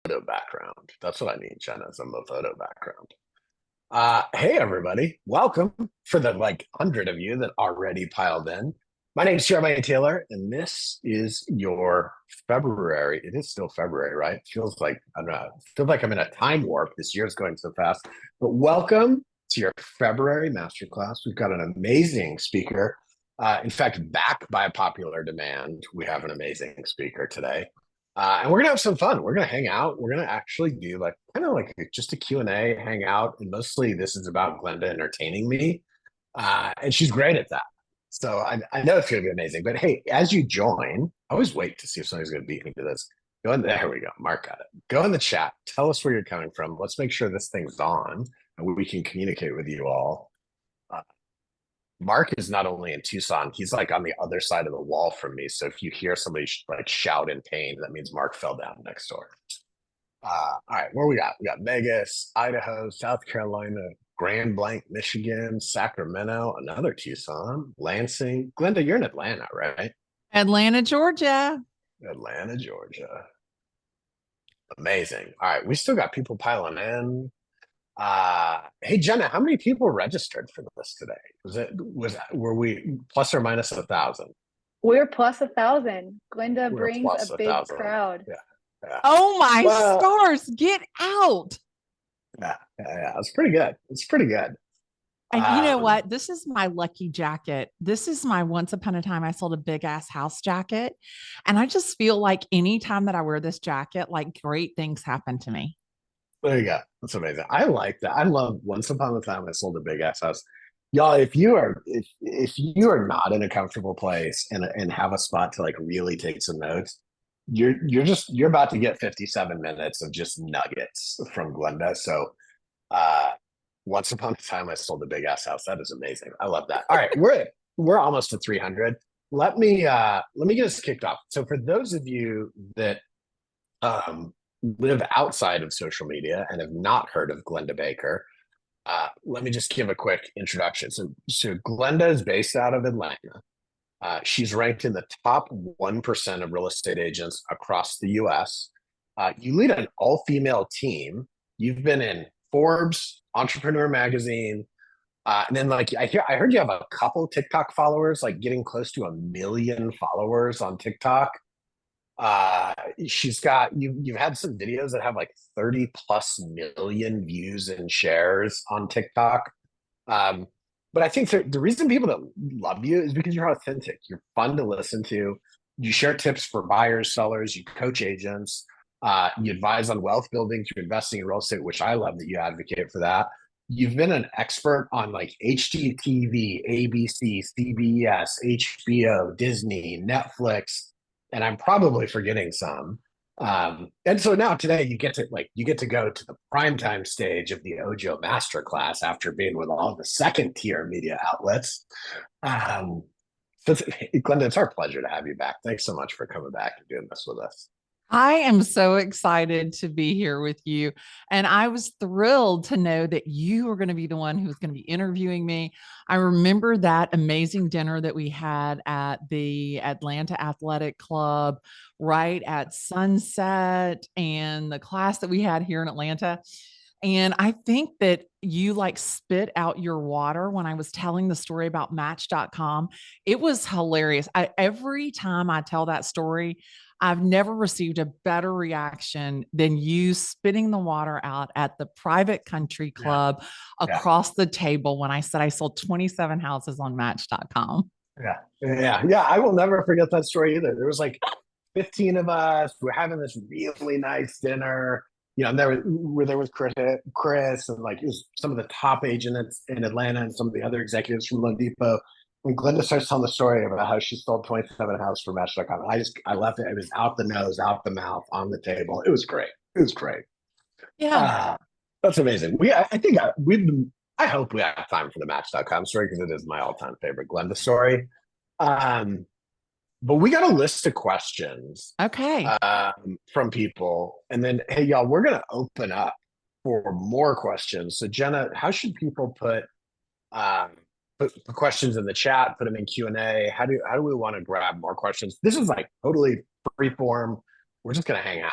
photo background. That's what I need, Jenna, is a photo background. Hey everybody, welcome for the like 100 of you that already piled in. My name is Jeremiah Taylor, and this is your February. It is still February, right? Feels like I don't know. Feels like I'm in a time warp. This year is going so fast. But welcome to your February masterclass. We've got an amazing speaker. In fact, back by popular demand, we have an amazing speaker today. And we're gonna have some fun. We're gonna hang out. We're gonna actually do like kind of like just a Q&A, hang out, and mostly this is about Glenda entertaining me, and she's great at that. So I know it's gonna be amazing. But hey, as you join, I always wait to see if somebody's gonna beat me to this. Go in there. We go. Mark got it. Go in the chat. Tell us where you're coming from. Let's make sure this thing's on, and we can communicate with you all. Uh, Mark is not only in Tucson, he's like on the other side of the wall from me. So if you hear somebody like shout in pain, that means Mark fell down next door. All right, where we got? We got Vegas, Idaho, South Carolina, Grand Blanc, Michigan, Sacramento, another Tucson, Lansing. Glenda, you're in Atlanta, right? Atlanta, Georgia. Atlanta, Georgia. Amazing. All right, we still got people piling in. Hey Jenna, how many people registered for this today? Were we plus or minus 1,000? We're plus 1,000. Glenda We're brings plus a a big thousand. crowd. Yeah, yeah. Oh my Well, stars, get out. yeah. It's pretty good. It's pretty good. And you know Um, what? This is my lucky jacket. This is my once upon a time I sold a big ass house jacket. And I just feel like anytime that I wear this jacket, like great things happen to me. there you go. That's amazing. I like that. I love Once Upon a Time I Sold a Big Ass House. Y'all, if you are not in a comfortable place and have a spot to like really take some notes, you're about to get 57 minutes of just nuggets from Glenda. So uh Once Upon a Time I Sold a Big Ass House. That is amazing. I love that. All right, we're almost to 300. Let me get us kicked off. So for those of you that live outside of social media and have not heard of Glenda Baker, let me just give a quick introduction. So Glenda is based out of Atlanta. She's ranked in the top 1% of real estate agents across the US. You lead an all female team. You've been in Forbes, Entrepreneur Magazine. And then, like, I heard you have a couple TikTok followers, like getting close to 1 million followers on TikTok. She's got you've had some videos that have like 30 plus million views and shares on TikTok. Um, but I think the reason people that love you is because you're authentic. You're fun to listen to. You share tips for buyers, sellers, you coach agents, you advise on wealth building through investing in real estate, which I love that you advocate for that. You've been an expert on like HGTV, ABC, CBS, HBO, Disney, Netflix, and I'm probably forgetting some. And so now today you get to go to the primetime stage of the Ojo Masterclass after being with all the second tier media outlets. Um, Glenda, it's our pleasure to have you back. Thanks so much for coming back and doing this with us. I am so excited to be here with you. And I was thrilled to know that you were going to be the one who's going to be interviewing me. I remember that amazing dinner that we had at the Atlanta Athletic Club right at sunset and the class that we had here in Atlanta. And I think that you like spit out your water when I was telling the story about Match.com. It was hilarious. Every time I tell that story, I've never received a better reaction than you spitting the water out at the private country Yeah, club yeah, across the table when I said I sold 27 houses on Match.com. yeah. I will never forget that story either. There was like 15 of us. We're having this really nice dinner. You know, there was Chris, and like it was some of the top agents in Atlanta and some of the other executives from Loan Depot. When Glenda starts telling the story about how she sold 27 houses for Match.com, I left it. It was out the nose, out the mouth, on the table. It was great. It was great. Yeah. Ah, that's amazing. I think I hope we have time for the Match.com story because it is my all-time favorite Glenda story. Um, but we got a list of questions Okay. from people. And then, hey, y'all, we're going to open up for more questions. So, Jenna, how should people um, put questions in the chat, put them in Q&A? How do we want to grab more questions? This is like totally free form. We're just going to hang out.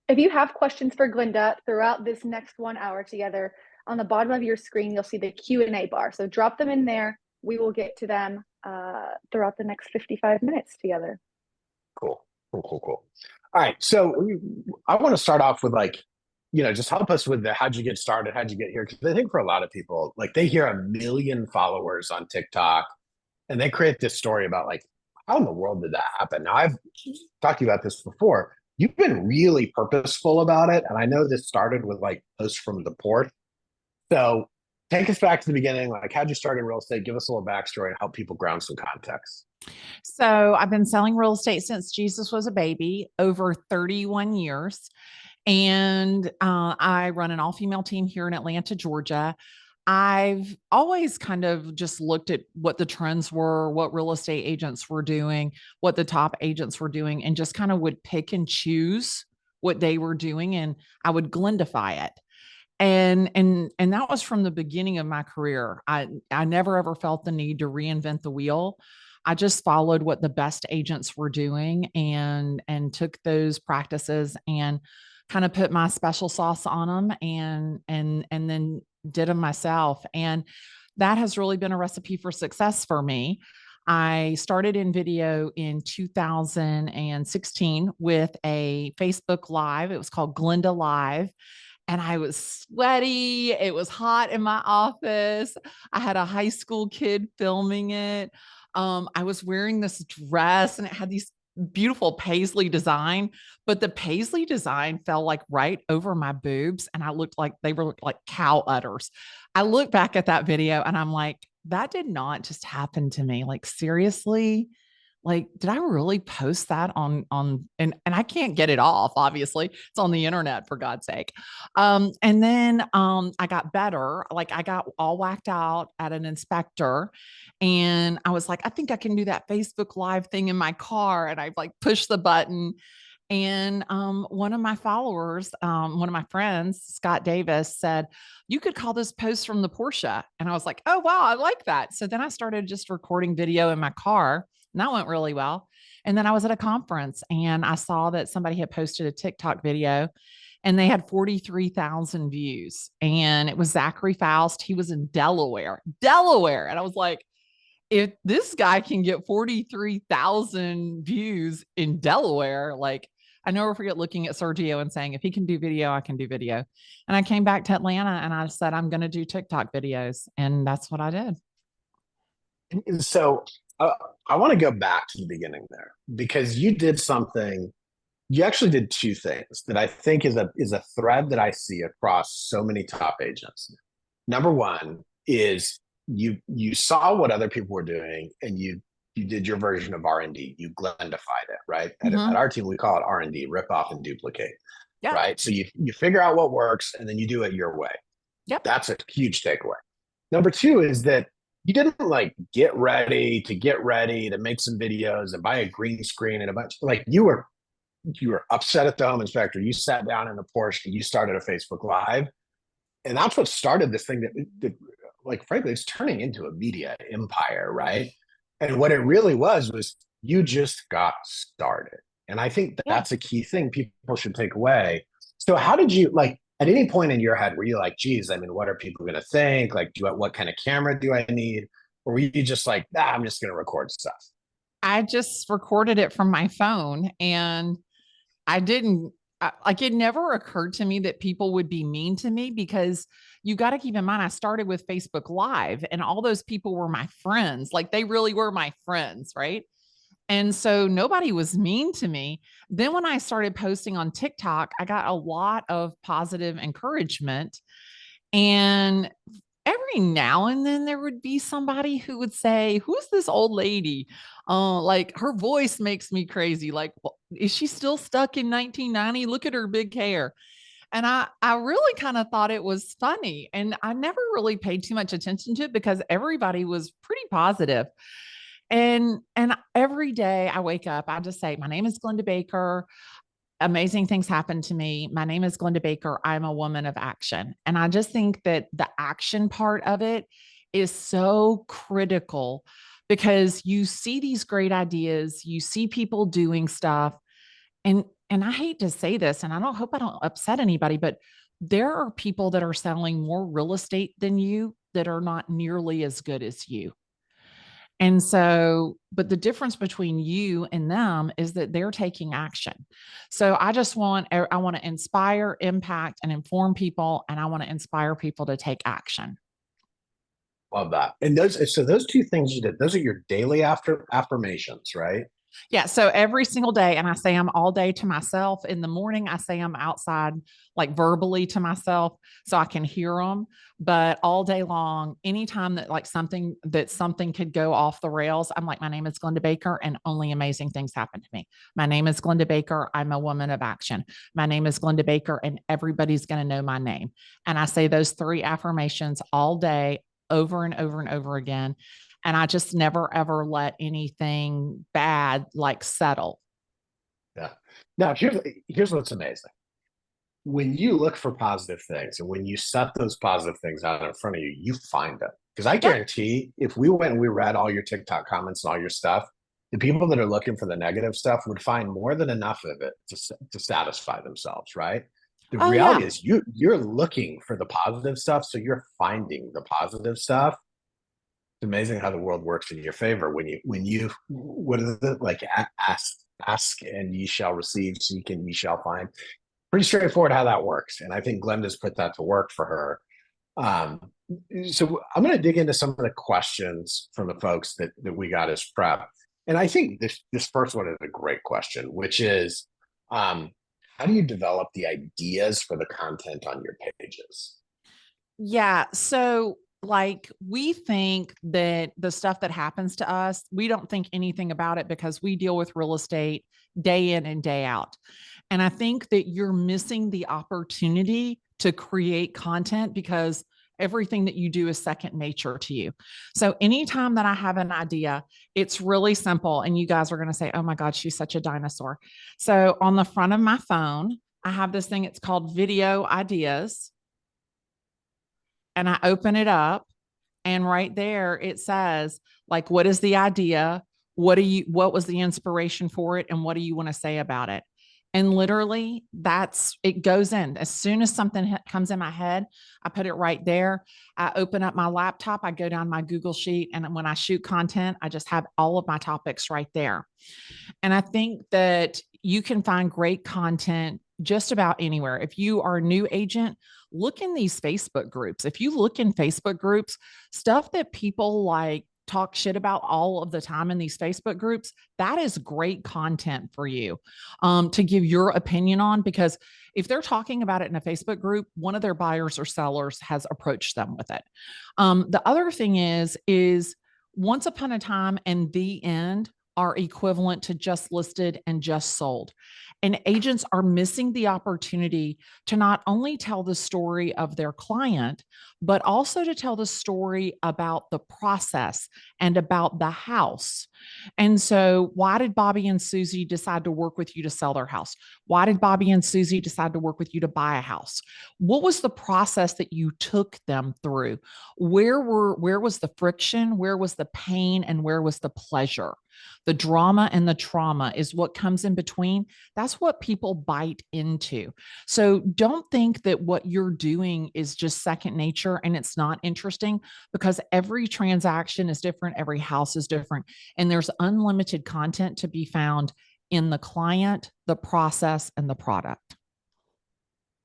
If you have questions for Glenda throughout this next 1 hour together, on the bottom of your screen, you'll see the Q&A bar. So drop them in there. We will get to them throughout the next 55 minutes together. Cool. All right. So I want to start off with like, just help us with how'd you get started? How'd you get here? Because I think for a lot of people, like they hear 1 million followers on TikTok and they create this story about like, how in the world did that happen? Now I've talked to you about this before. You've been really purposeful about it. And I know this started with like posts from the port. So take us back to the beginning. Like, how'd you start in real estate? Give us a little backstory and help people ground some context. So I've been selling real estate since Jesus was a baby, over 31 years. And I run an all-female team here in Atlanta, Georgia. I've always kind of just looked at what the trends were, what real estate agents were doing, what the top agents were doing, and just kind of would pick and choose what they were doing, and I would Glendify it. And that was from the beginning of my career. I never ever felt the need to reinvent the wheel. I just followed what the best agents were doing and took those practices and kind of put my special sauce on them and then did them myself. And that has really been a recipe for success for me. I started in video in 2016 with a Facebook Live. It was called Glenda Live. And I was sweaty. It was hot in my office. I had a high school kid filming it. I was wearing this dress and it had these beautiful paisley design, but the paisley design fell like right over my boobs and I looked like they were like cow udders. I look back at that video and I'm like, that did not just happen to me. Like, seriously? Like, did I really post that and I can't get it off, obviously. It's on the internet, for God's sake. And then I got better. Like, I got all whacked out at an inspector and I was like, I think I can do that Facebook Live thing in my car. And I like pushed the button. And one of my followers, one of my friends, Scott Davis, said, you could call this post from the Porsche. And I was like, oh, wow, I like that. So then I started just recording video in my car. And that went really well. And then I was at a conference and I saw that somebody had posted a TikTok video and they had 43,000 views. And it was Zachary Faust. He was in Delaware. And I was like, if this guy can get 43,000 views in Delaware, like, I never forget looking at Sergio and saying, if he can do video, I can do video. And I came back to Atlanta and I said, I'm going to do TikTok videos. And that's what I did. So I want to go back to the beginning there because you did something. You actually did two things that I think is a thread that I see across so many top agents. Number one is you saw what other people were doing and you did your version of R&D. You Glendified it, right? At our team, we call it R&D, rip off and duplicate. Yeah. Right. So you figure out what works and then you do it your way. Yep. That's a huge takeaway. Number two is that you didn't like get ready to make some videos and buy a green screen and a bunch. Like you were upset at the home inspector. You sat down in the Porsche and you started a Facebook Live. And that's what started this thing that like, frankly, it's turning into a media empire, right? And what it really was you just got started. And I think that's a key thing people should take away. So how did you, like, at any point in your head, were you like, geez, I mean, what are people going to think? Like, what kind of camera do I need? Or were you just like, I'm just going to record stuff? I just recorded it from my phone and I didn't, like, it never occurred to me that people would be mean to me because you got to keep in mind, I started with Facebook Live and all those people were my friends. Like, they really were my friends, right? And so nobody was mean to me. Then when I started posting on TikTok, I got a lot of positive encouragement. And every now and then there would be somebody who would say, who's this old lady? Like, her voice makes me crazy. Like, well, is she still stuck in 1990? Look at her big hair. And I really kind of thought it was funny. And I never really paid too much attention to it because everybody was pretty positive. And every day I wake up, I just say, my name is Glenda Baker. Amazing things happen to me. My name is Glenda Baker. I'm a woman of action. And I just think that the action part of it is so critical because you see these great ideas, you see people doing stuff, and and I hate to say this, and I don't hope I don't upset anybody, but there are people that are selling more real estate than you that are not nearly as good as you. And so, but the difference between you and them is that they're taking action. So I want to inspire, impact, and inform people, and I want to inspire people to take action. Love that. And those two things you did, those are your daily affirmations, right? Yeah. So every single day, and I say them all day to myself. In the morning, I say them outside, like verbally to myself, so I can hear them. But all day long, anytime that something could go off the rails, I'm like, my name is Glenda Baker, and only amazing things happen to me. My name is Glenda Baker. I'm a woman of action. My name is Glenda Baker, and everybody's going to know my name. And I say those three affirmations all day, over and over and over again. And I just never ever let anything bad like settle. Yeah. Now, here's what's amazing. When you look for positive things and when you set those positive things out in front of you, you find them. Because I Yeah. guarantee if we went and we read all your TikTok comments and all your stuff, the people that are looking for the negative stuff would find more than enough of it to satisfy themselves, right? The Oh, yeah. reality is you're looking for the positive stuff, so you're finding the positive stuff. It's amazing how the world works in your favor when you what is it like, ask and ye shall receive, seek and ye shall find. Pretty straightforward how that works, and I think Glenda's put that to work for her. um so I'm going to dig into some of the questions from the folks that we got as prep, and I think this first one is a great question, which is, how do you develop the ideas for the content on your pages? Yeah. So, like, we think that the stuff that happens to us, we don't think anything about it because we deal with real estate day in and day out. And I think that you're missing the opportunity to create content because everything that you do is second nature to you. So, anytime that I have an idea, it's really simple. And you guys are going to say, oh my God, she's such a dinosaur. So, on the front of my phone, I have this thing, it's called Video Ideas, and I open it up, and right there it says, like, what is the idea? What was the inspiration for it? And what do you want to say about it? And literally it goes in. As soon as something comes in my head, I put it right there. I open up my laptop, I go down my Google sheet. And when I shoot content, I just have all of my topics right there. And I think that you can find great content just about anywhere. If you are a new agent, look in these Facebook groups. If you look in Facebook groups, stuff that people like talk shit about all of the time in these Facebook groups, that is great content for you to give your opinion on, because if they're talking about it in a Facebook group, one of their buyers or sellers has approached them with it. The other thing is once upon a time and the end are equivalent to just listed and just sold. And agents are missing the opportunity to not only tell the story of their client, but also to tell the story about the process and about the house. And so, why did Bobby and Susie decide to work with you to sell their house? Why did Bobby and Susie decide to work with you to buy a house? What was the process that you took them through? Where was the friction? Where was the pain? And where was the pleasure? The drama and the trauma is what comes in between. That's what people bite into. So don't think that what you're doing is just second nature and it's not interesting, because every transaction is different. Every house is different. And there's unlimited content to be found in the client, the process, and the product.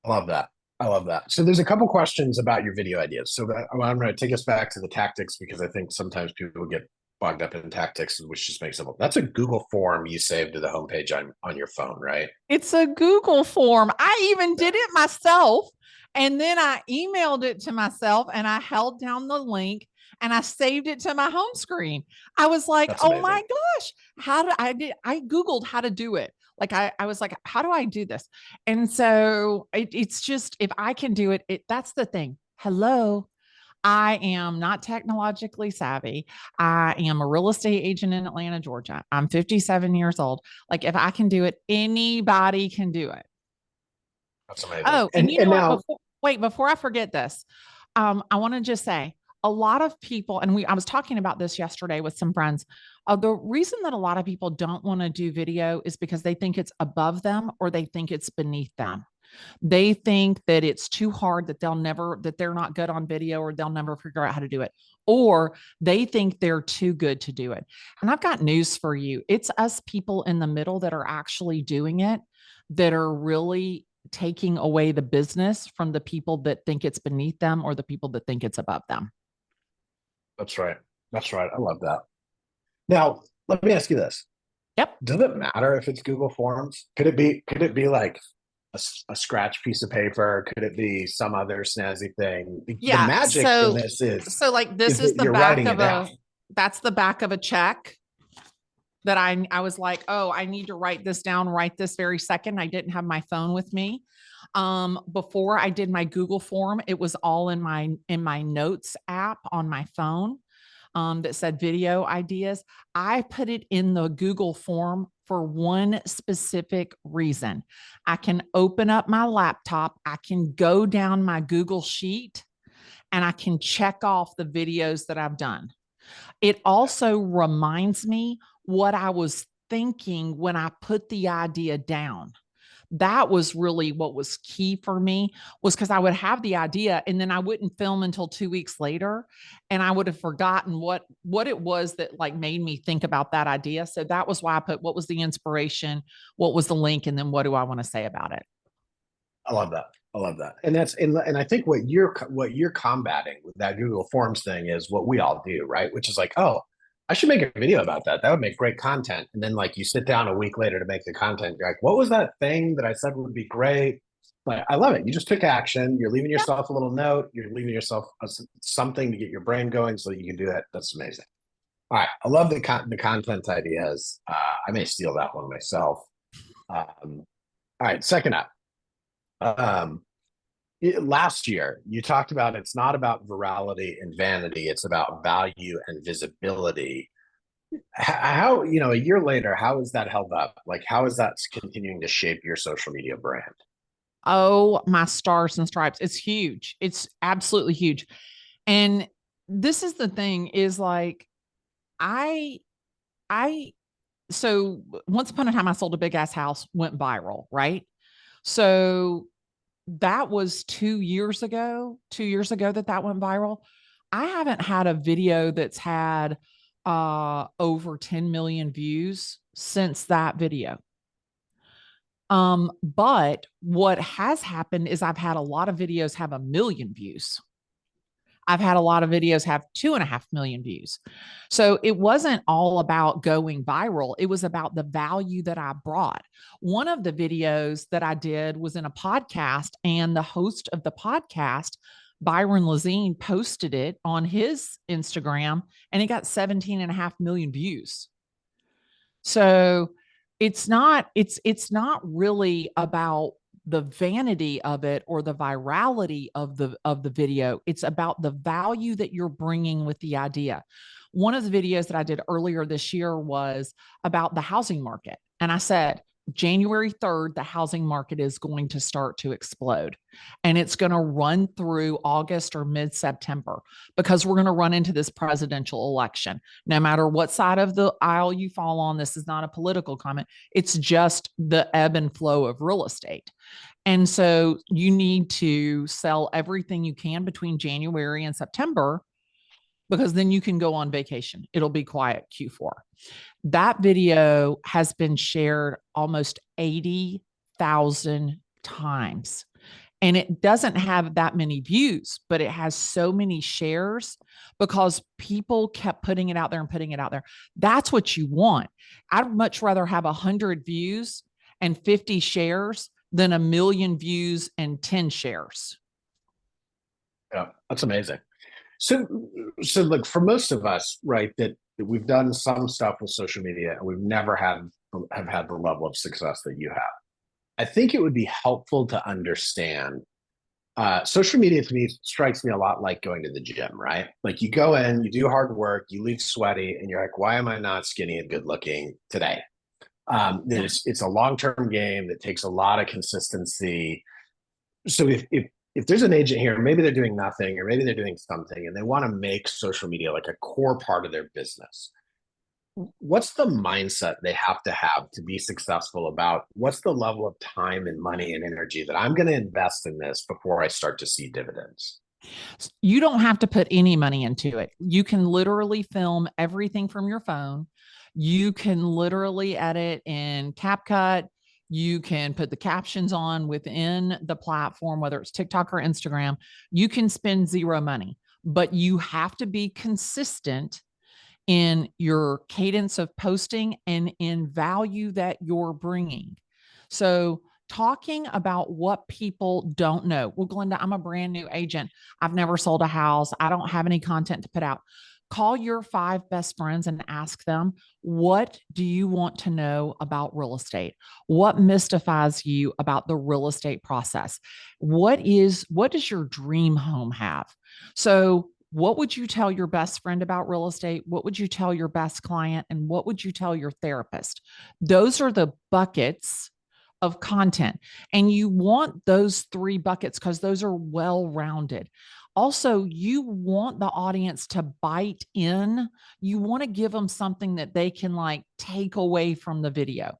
I love that. I love that. So there's a couple questions about your video ideas. So I'm going to take us back to the tactics, because I think sometimes people get bogged up in tactics, which just makes them. That's a Google form you saved to the homepage on your phone, right? It's a Google form. I even did it myself. And then I emailed it to myself and I held down the link and I saved it to my home screen. I was like, That's oh amazing. my gosh, I Googled how to do it. Like I was like, how do I do this? And so it's just, if I can do it, that's the thing. Hello. I am not technologically savvy. I am a real estate agent in Atlanta, Georgia. I'm 57 years old. Like, if I can do it, anybody can do it. That's amazing. Oh, and you know and what? now, Before I forget this, I want to just say, a lot of people, and I was talking about this yesterday with some friends. The reason that a lot of people don't want to do video is because they think it's above them or they think it's beneath them. They think that it's too hard, that they're not good on video, or they'll never figure out how to do it. Or they think they're too good to do it. And I've got news for you. It's us people in the middle that are actually doing it that are really taking away the business from the people that think it's beneath them or the people that think it's above them. That's right. That's right. I love that. Now, let me ask you this. Yep. Does it matter if it's Google Forms? Could it be like a scratch piece of paper? Could it be some other snazzy thing? Yeah. The magic in this so like this is the back of that's the back of a check that I was like, oh, I need to write this down right this very second. I didn't have my phone with me. Before I did my Google form, it was all in my notes app on my phone. That said video ideas. I put it in the Google form for one specific reason. I can open up my laptop, I can go down my Google sheet, and I can check off the videos that I've done. It also reminds me what I was thinking when I put the idea down. That was really what was key for me, was because I would have the idea and then I wouldn't film until 2 weeks later, and I would have forgotten what it was that like made me think about that idea. So that was why I put what was the inspiration, what was the link, and then what do I want to say about it. I love that. I love that. And I think what you're combating with that Google Forms thing is what we all do, right? Which is like, oh, I should make a video about that. That would make great content. And then like you sit down a week later to make the content. You're like, what was that thing that I said would be great? Like, I love it. You just took action. You're leaving yourself a little note. You're leaving yourself something to get your brain going so that you can do that. That's amazing. All right. I love the content ideas. I may steal that one myself. All right. Second up. Last year, you talked about it's not about virality and vanity, it's about value and visibility. How, a year later, how is that held up? Like, how is that continuing to shape your social media brand? Oh, my stars and stripes. It's huge. It's absolutely huge. And this is the thing is like, so once upon a time, I sold a big ass house, went viral, right? So that was 2 years ago that went viral. I haven't had a video that's had over 10 million views since that video. But what has happened is I've had a lot of videos have 1 million views. I've had a lot of videos have 2.5 million views. So it wasn't all about going viral. It was about the value that I brought. One of the videos that I did was in a podcast, and the host of the podcast, Byron Lazine, posted it on his Instagram, and it got 17.5 million views. So it's not really about the vanity of it or the virality of the video. It's about the value that you're bringing with the idea. One of the videos that I did earlier this year was about the housing market. And I said, January 3rd, the housing market is going to start to explode, and it's going to run through August or mid-September, because we're going to run into this presidential election. No matter what side of the aisle you fall on, this is not a political comment. It's just the ebb and flow of real estate. And so you need to sell everything you can between January and September, because then you can go on vacation. It'll be quiet Q4. That video has been shared almost 80,000 times. And it doesn't have that many views, but it has so many shares because people kept putting it out there and putting it out there. That's what you want. I'd much rather have 100 views and 50 shares than 1 million views and 10 shares. Yeah, that's amazing. So look, for most of us, right, that we've done some stuff with social media and we've never have had the level of success that you have. I think it would be helpful to understand social media. To me, strikes me a lot like going to the gym, right? Like you go in, you do hard work, you leave sweaty, and you're like, why am I not skinny and good looking today? It's a long-term game that takes a lot of consistency. So if if there's an agent here, maybe they're doing nothing, or maybe they're doing something, and they want to make social media like a core part of their business. What's the mindset they have to be successful about what's the level of time and money and energy that I'm going to invest in this before I start to see dividends? You don't have to put any money into it. You can literally film everything from your phone. You can literally edit in CapCut. You can put the captions on within the platform, whether it's TikTok or Instagram. You can spend zero money, but you have to be consistent in your cadence of posting and in value that you're bringing. So, talking about what people don't know. Well, Glenda, I'm a brand new agent. I've never sold a house. I don't have any content to put out. Call your 5 best friends and ask them, what do you want to know about real estate? What mystifies you about the real estate process? What does your dream home have? So, what would you tell your best friend about real estate? What would you tell your best client? And what would you tell your therapist? Those are the buckets of content. And you want those 3 buckets because those are well rounded. Also, you want the audience to bite in. You want to give them something that they can like take away from the video.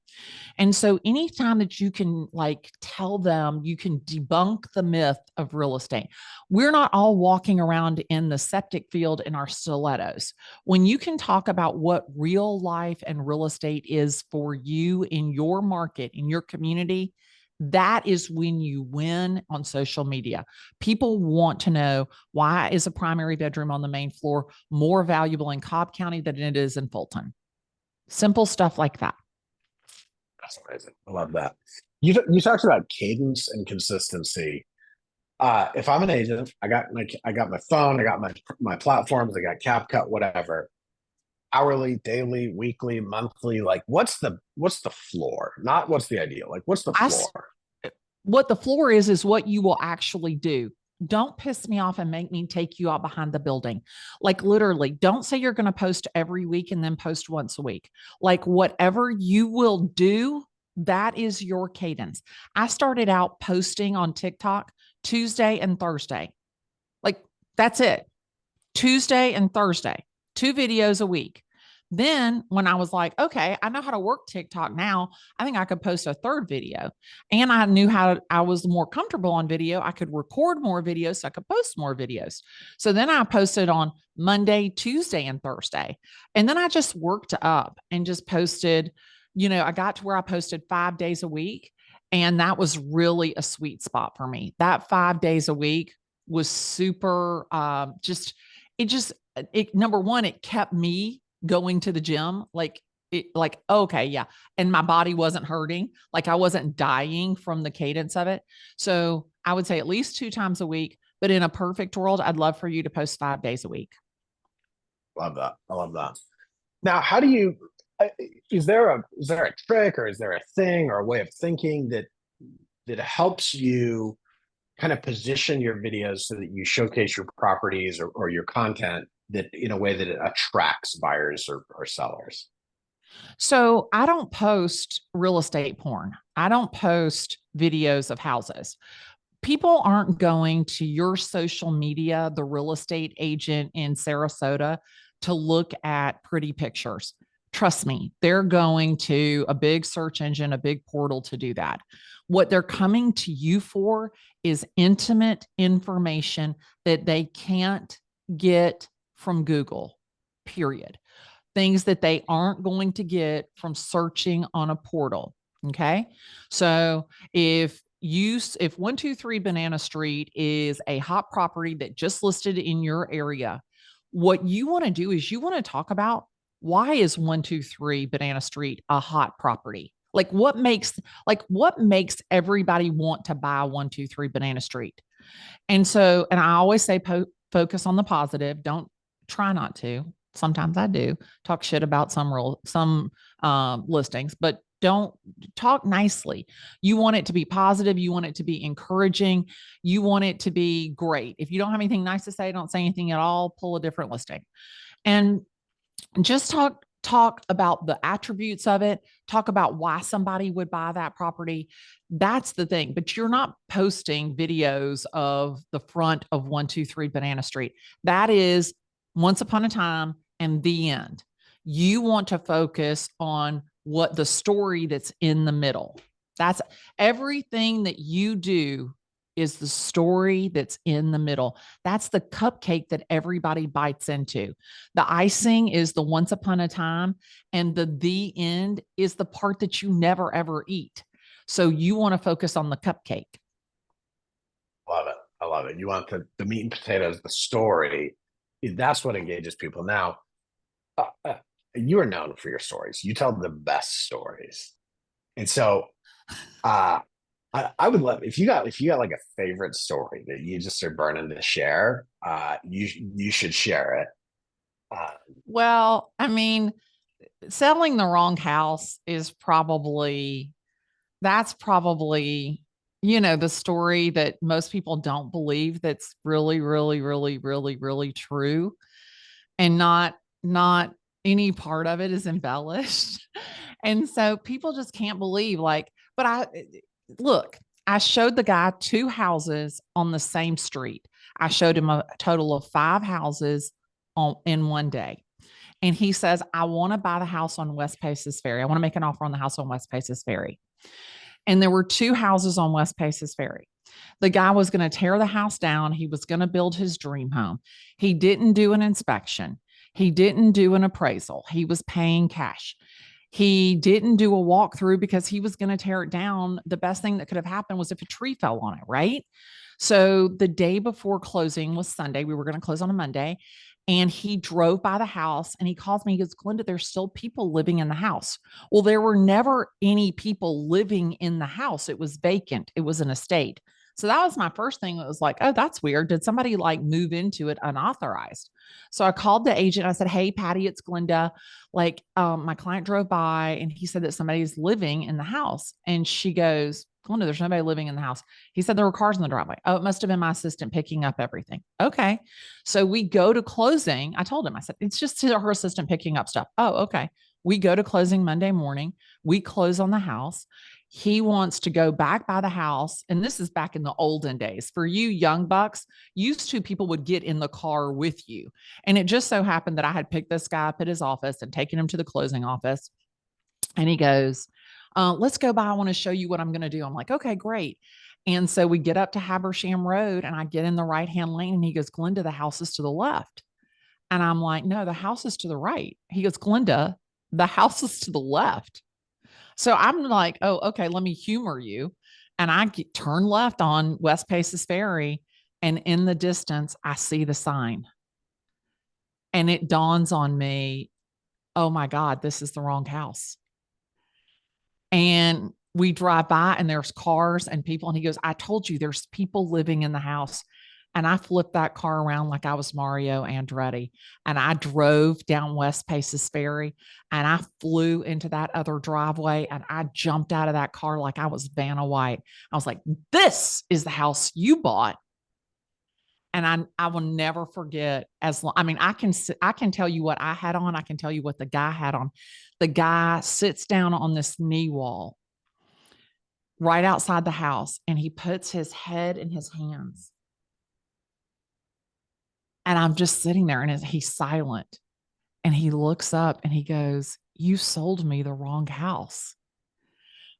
And so anytime that you can like tell them, you can debunk the myth of real estate. We're not all walking around in the septic field in our stilettos. When you can talk about what real life and real estate is for you in your market, in your community, that is when you win on social media. People want to know, why is a primary bedroom on the main floor more valuable in Cobb County than it is in Fulton? Simple stuff like that. That's amazing. I love that. You talked about cadence and consistency. If I'm an agent, I got my phone, I got my platforms, I got CapCut, whatever. Hourly, daily, weekly, monthly, like what's the floor? Not what's the ideal. Like what's the floor? What the floor is what you will actually do. Don't piss me off and make me take you out behind the building. Like literally, don't say you're going to post every week and then post once a week. Like whatever you will do, that is your cadence. I started out posting on TikTok Tuesday and Thursday. Like that's it. Tuesday and Thursday, 2 videos a week. Then when I was like, okay, I know how to work TikTok now, I think I could post a 3rd video. And I knew how I was more comfortable on video. I could record more videos so I could post more videos. So then I posted on Monday, Tuesday, and Thursday. And then I just worked up and just posted, I got to where I posted 5 days a week. And that was really a sweet spot for me. That 5 days a week was super, number one, it kept me going to the gym, okay, yeah. And my body wasn't hurting. Like I wasn't dying from the cadence of it. So I would say at least 2 times a week, but in a perfect world, I'd love for you to post 5 days a week. Love that. I love that. Now, how do you, is there a trick or is there a thing or a way of thinking that helps you kind of position your videos so that you showcase your properties or your content that in a way that it attracts buyers or sellers? So I don't post real estate porn. I don't post videos of houses. People aren't going to your social media, the real estate agent in Sarasota, to look at pretty pictures. Trust me, they're going to a big search engine, a big portal to do that. What they're coming to you for is intimate information that they can't get from Google, period. Things that they aren't going to get from searching on a portal. Okay. So if 123 Banana Street is a hot property that just listed in your area, what you want to do is you want to talk about, why is 123 Banana Street a hot property? Like what makes everybody want to buy 123 Banana Street? And I always say, focus on the positive. Try not to. Sometimes I do talk shit about some listings, but don't talk nicely. You want it to be positive. You want it to be encouraging. You want it to be great. If you don't have anything nice to say, don't say anything at all. Pull a different listing and just talk talk about the attributes of it, talk about why somebody would buy that property. That's the thing. But you're not posting videos of the front of 123 Banana Street. That is once upon a time and the end. You want to focus on what the story that's in the middle. That's everything that you do is the story that's in the middle. That's the cupcake that everybody bites into. The icing is the once upon a time, and the end is the part that you never ever eat. So you want to focus on the cupcake. Love it. I love it. You want the meat and potatoes, the story. That's what engages people. Now, you are known for your stories. You tell the best stories. And so I would love if you got like a favorite story that you just are burning to share, you should share it. Well, I mean, selling the wrong house is that's probably, the story that most people don't believe that's really, really, really, really, really true. And not any part of it is embellished. And so people just can't believe but I showed the guy 2 houses on the same street. I showed him a total of 5 houses in one day. And he says, I want to buy the house on West Paces Ferry. I want to make an offer on the house on West Paces Ferry. And there were 2 houses on West Paces Ferry. The guy was going to tear the house down. He was going to build his dream home. He didn't do an inspection. He didn't do an appraisal. He was paying cash. He didn't do a walkthrough because he was going to tear it down. The best thing that could have happened was if a tree fell on it, right? So the day before closing was Sunday. We were going to close on a Monday. And he drove by the house and he calls me. He goes, Glenda, there's still people living in the house. Well, there were never any people living in the house. It was vacant. It was an estate. So that was my first thing. It was like, oh, that's weird. Did somebody move into it unauthorized? So I called the agent. I said, hey, Patty, it's Glenda. My client drove by and he said that somebody's living in the house. And she goes, Glenda, there's nobody living in the house. He said there were cars in the driveway. Oh, it must have been my assistant picking up everything. Okay. So we go to closing. I told him, I said, it's just her assistant picking up stuff. Oh, okay. We go to closing Monday morning. We close on the house. He wants to go back by the house. And this is back in the olden days. For you young bucks, used to people would get in the car with you. And it just so happened that I had picked this guy up at his office and taken him to the closing office. And he goes, let's go by. I want to show you what I'm going to do. I'm like, okay, great. And so we get up to Habersham Road and I get in the right-hand lane and he goes, Glenda, the house is to the left. And I'm like, no, the house is to the right. He goes, Glenda, the house is to the left. So I'm like, oh, okay, let me humor you. And I turn left on West Paces Ferry. And in the distance, I see the sign. And it dawns on me, oh my God, this is the wrong house. And we drive by and there's cars and people. And he goes, I told you there's people living in the house. And I flipped that car around like I was Mario Andretti. And I drove down West Paces Ferry and I flew into that other driveway and I jumped out of that car like I was Vanna White. I was like, this is the house you bought. And I will never forget I can tell you what I had on. I can tell you what the guy had on. The guy sits down on this knee wall right outside the house and he puts his head in his hands. And I'm just sitting there and he's silent and he looks up and he goes, you sold me the wrong house.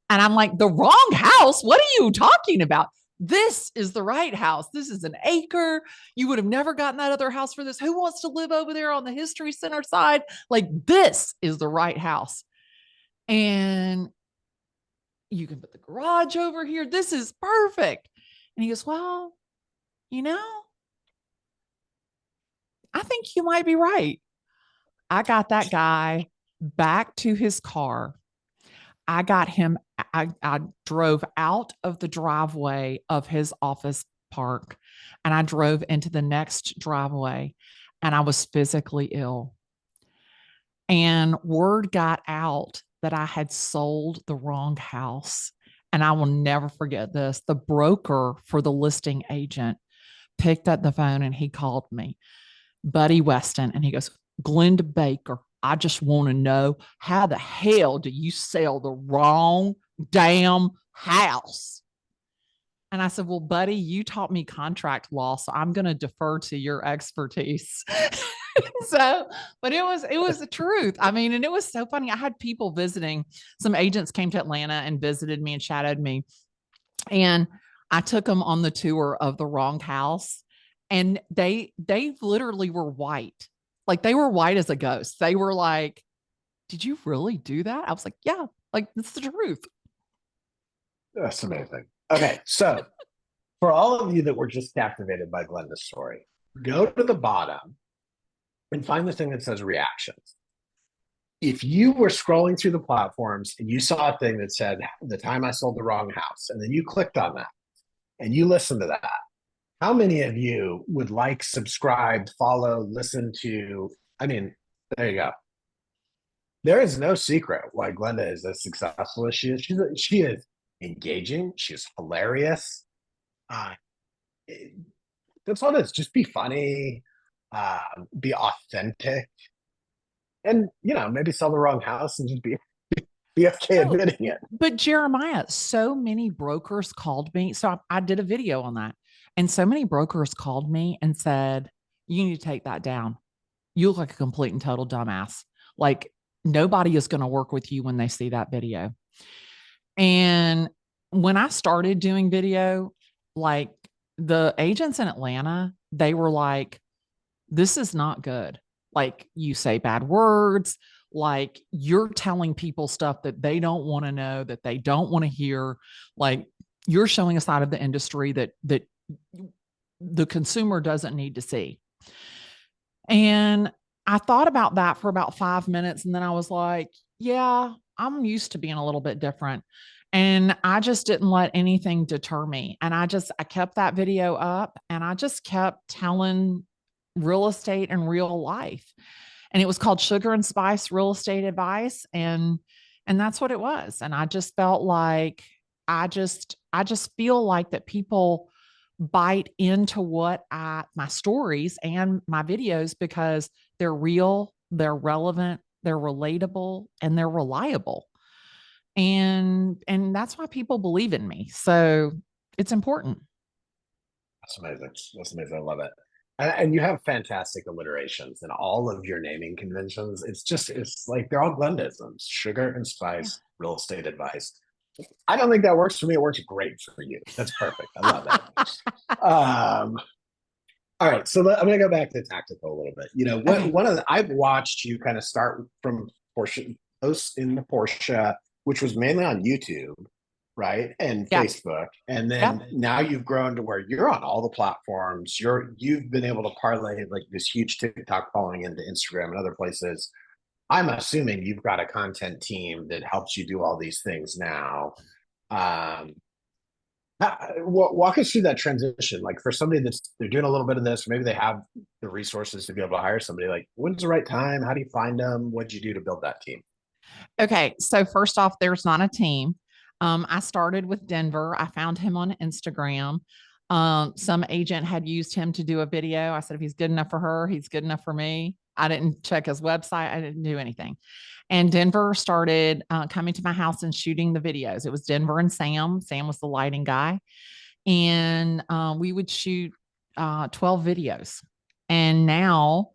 And I'm like, the wrong house? What are you talking about? This is the right house. This is an acre. You would have never gotten that other house for this. Who wants to live over there on the History Center side? This is the right house. And you can put the garage over here. This is perfect. And he goes, well, I think you might be right. I got that guy back to his car. I drove out of the driveway of his office park and I drove into the next driveway and I was physically ill. And word got out that I had sold the wrong house. And I will never forget this. The broker for the listing agent picked up the phone and he called me, Buddy Weston, and he goes, Glenda Baker I just want to know, how the hell do you sell the wrong damn house? And I said, well, buddy, you taught me contract law, so I'm going to defer to your expertise. So, but it was the truth. I mean, and it was so funny. I had people visiting. Some agents came to Atlanta and visited me and shadowed me. And I took them on the tour of the wrong house. And they literally were white. Like they were white as a ghost. They were like, did you really do that? I was like, yeah, like it's the truth. That's amazing. Okay, so for all of you that were just captivated by Glenda's story, go to the bottom and find the thing that says reactions. If you were scrolling through the platforms and you saw a thing that said the time I sold the wrong house, and then you clicked on that and you listened to that, how many of you would like, subscribe, follow, listen to? I mean, there you go. There is no secret why Glenda is as successful as she is. She is engaging. She's hilarious. Uh, that's all it is. Just be funny, be authentic, and maybe sell the wrong house and just be okay admitting it. But Jeremiah, so many brokers called me. So I did a video on that. And so many brokers called me and said, you need to take that down. You look like a complete and total dumbass. Like nobody is going to work with you when they see that video. And when I started doing video, like the agents in Atlanta, they were like, this is not good. Like you say bad words, like you're telling people stuff that they don't want to know, that they don't want to hear. Like you're showing a side of the industry that the consumer doesn't need to see. And I thought about that for about 5 minutes. And then I was like, yeah, I'm used to being a little bit different. And I just didn't let anything deter me. And I kept that video up and I just kept telling real estate and real life. And it was called Sugar and Spice Real Estate Advice. And that's what it was. And I just felt like I just feel like that people bite into my stories and my videos because they're real, they're relevant, they're relatable, and they're reliable. And that's why people believe in me. So it's important. That's amazing. That's amazing. I love it. And you have fantastic alliterations in all of your naming conventions. It's like they're all Glendisms: sugar and spice, real estate advice. I don't think that works for me. It works great for you. That's perfect. I love that. All right, so I'm going to go back to tactical a little bit. I've watched you kind of start from Porsche posts in the Porsche, which was mainly on YouTube, right, and Facebook, and then now you've grown to where you're on all the platforms. You've been able to parlay like this huge TikTok following into Instagram and other places. I'm assuming you've got a content team that helps you do all these things now. Walk us through that transition. Like for somebody they're doing a little bit of this, maybe they have the resources to be able to hire somebody. Like, when's the right time? How do you find them? What'd you do to build that team? Okay, so first off, there's not a team. I started with Denver. I found him on Instagram. Some agent had used him to do a video. I said, if he's good enough for her, he's good enough for me. I didn't check his website. I didn't do anything. And Denver started coming to my house and shooting the videos. It was Denver and Sam. Sam was the lighting guy. And we would shoot 12 videos. And now,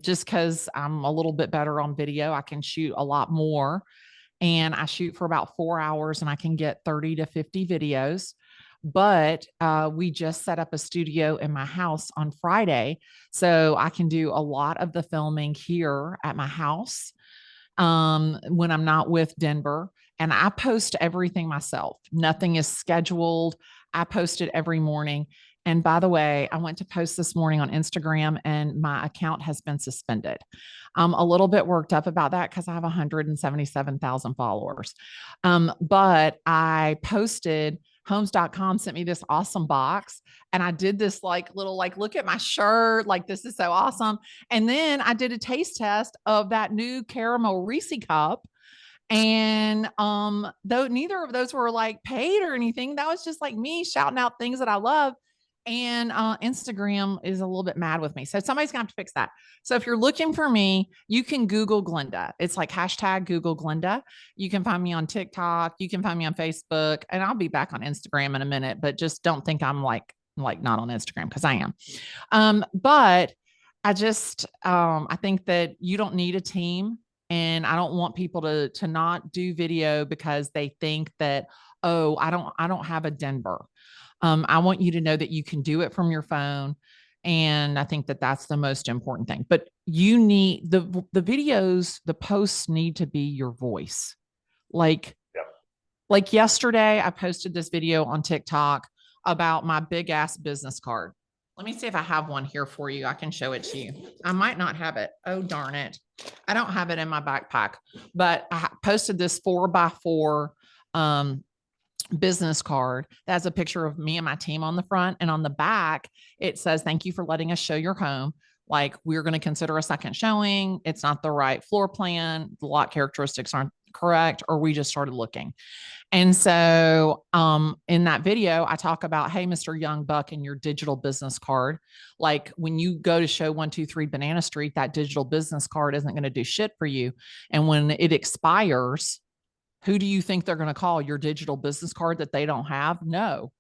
just because I'm a little bit better on video, I can shoot a lot more. And I shoot for about 4 hours and I can get 30 to 50 videos. But we just set up a studio in my house on Friday. So I can do a lot of the filming here at my house when I'm not with Denver. And I post everything myself. Nothing is scheduled. I post it every morning. And by the way, I went to post this morning on Instagram and my account has been suspended. I'm a little bit worked up about that because I have 177,000 followers. But I posted, homes.com sent me this awesome box. And I did this look at my shirt. Like, this is so awesome. And then I did a taste test of that new caramel Reese cup. And though neither of those were like paid or anything, that was just like me shouting out things that I love. And Instagram is a little bit mad with me. So somebody's gonna have to fix that. So if you're looking for me, you can Google Glenda. It's like hashtag Google Glenda. You can find me on TikTok. You can find me on Facebook, and I'll be back on Instagram in a minute, but just don't think I'm like not on Instagram, because I am. But I just I think that you don't need a team, and I don't want people to not do video because they think that, oh, I don't have a Denver. I want you to know that you can do it from your phone. And I think that that's the most important thing. But you need the videos, the posts need to be your voice. Like, Yep. like yesterday, I posted this video on TikTok about my big ass business card. Let me see if I have one here for you. I can show it to you. I might not have it. Oh, darn it. I don't have it in my backpack, but I posted this 4x4 business card that has a picture of me and my team on the front, and on the back it says, thank you for letting us show your home. Like, we're going to consider a second showing. It's not the right floor plan, the lot characteristics aren't correct, or we just started looking. And so in that video I talk about, hey, Mr. Young Buck, and your digital business card, like when you go to show 123 Banana Street, that digital business card isn't going to do shit for you. And when it expires, who do you think they're going to call? Your digital business card that they don't have? No.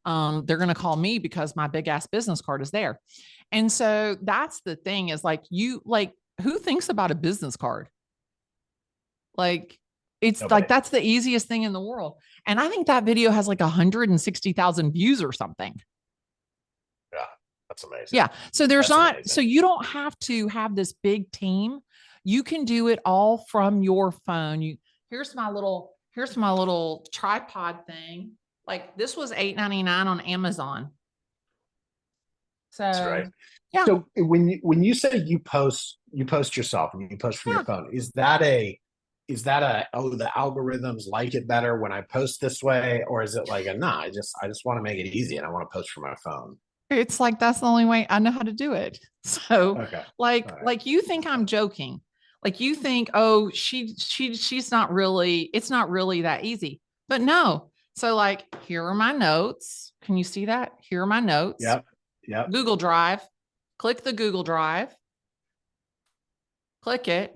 They're going to call me because my big ass business card is there. And so that's the thing, is like, who thinks about a business card? Like, it's Nobody. like, that's the easiest thing in the world. And I think that video has like 160,000 views or something. Yeah, that's amazing. Yeah. So there's That's not, amazing. so you don't have to have this big team. You can do it all from your phone. Here's my little tripod thing. Like, this was $8.99 on Amazon. So That's right. yeah. So when you say you post yourself and you post from your phone, is that oh, the algorithms like it better when I post this way, or is it like I just want to make it easy and I want to post from my phone? It's like, that's the only way I know how to do it. So Okay. like you think I'm joking. Like, you think, oh, she's not really, it's not really that easy. But no. So like, here are my notes. Can you see that? Here are my notes. Yep. Yep. Google Drive. Click the Google Drive. Click it.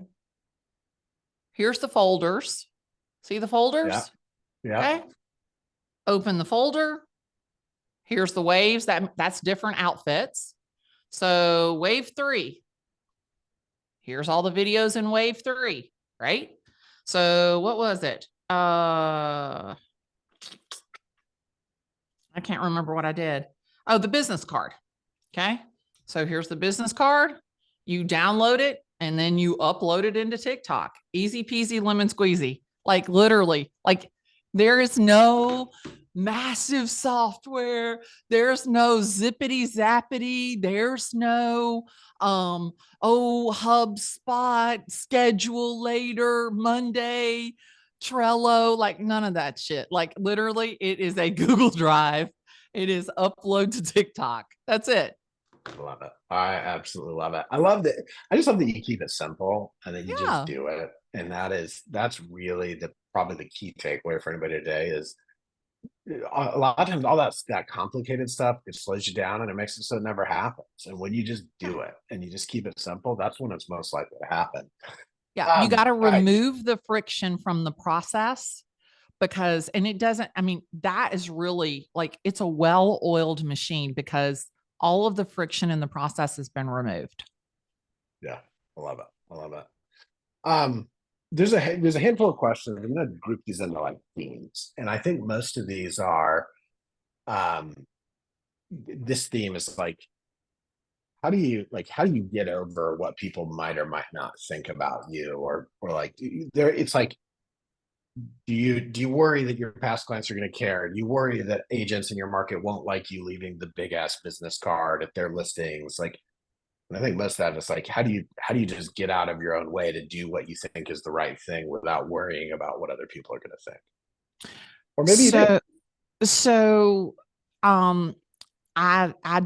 Here's the folders. See the folders? Yeah. Okay. Open the folder. Here's the waves. That's different outfits. So wave 3. Here's all the videos in wave 3, right? So what was it? I can't remember what I did. Oh, the business card. Okay. So here's the business card. You download it and then you upload it into TikTok. Easy peasy lemon squeezy. Like, literally, like, there is no massive software. There's no zippity zappity. There's no HubSpot, schedule later, Monday, Trello, like none of that shit. Like, literally, it is a Google Drive. It is upload to TikTok. That's it. I love it. I absolutely love it. I love that. I just love that you keep it simple and that you just do it. And that's really probably the key takeaway for anybody today is a lot of times all that complicated stuff, it slows you down and it makes it so it never happens. And when you just do it and you just keep it simple, that's when it's most likely to happen. Yeah. You got to right. remove the friction from the process, because, and it doesn't, I mean, that is really like, it's a well-oiled machine because all of the friction in the process has been removed. Yeah. I love it. I love it. There's a handful of questions. I'm going to group these into like themes, and I think most of these are. This theme is like, how do you get over what people might or might not think about you, or like there? It's like, do you worry that your past clients are going to care? Do you worry that agents in your market won't like you leaving the big ass business card at their listings? Like, and I think most of that is like, how do you just get out of your own way to do what you think is the right thing without worrying about what other people are going to think? Or maybe you do. So, I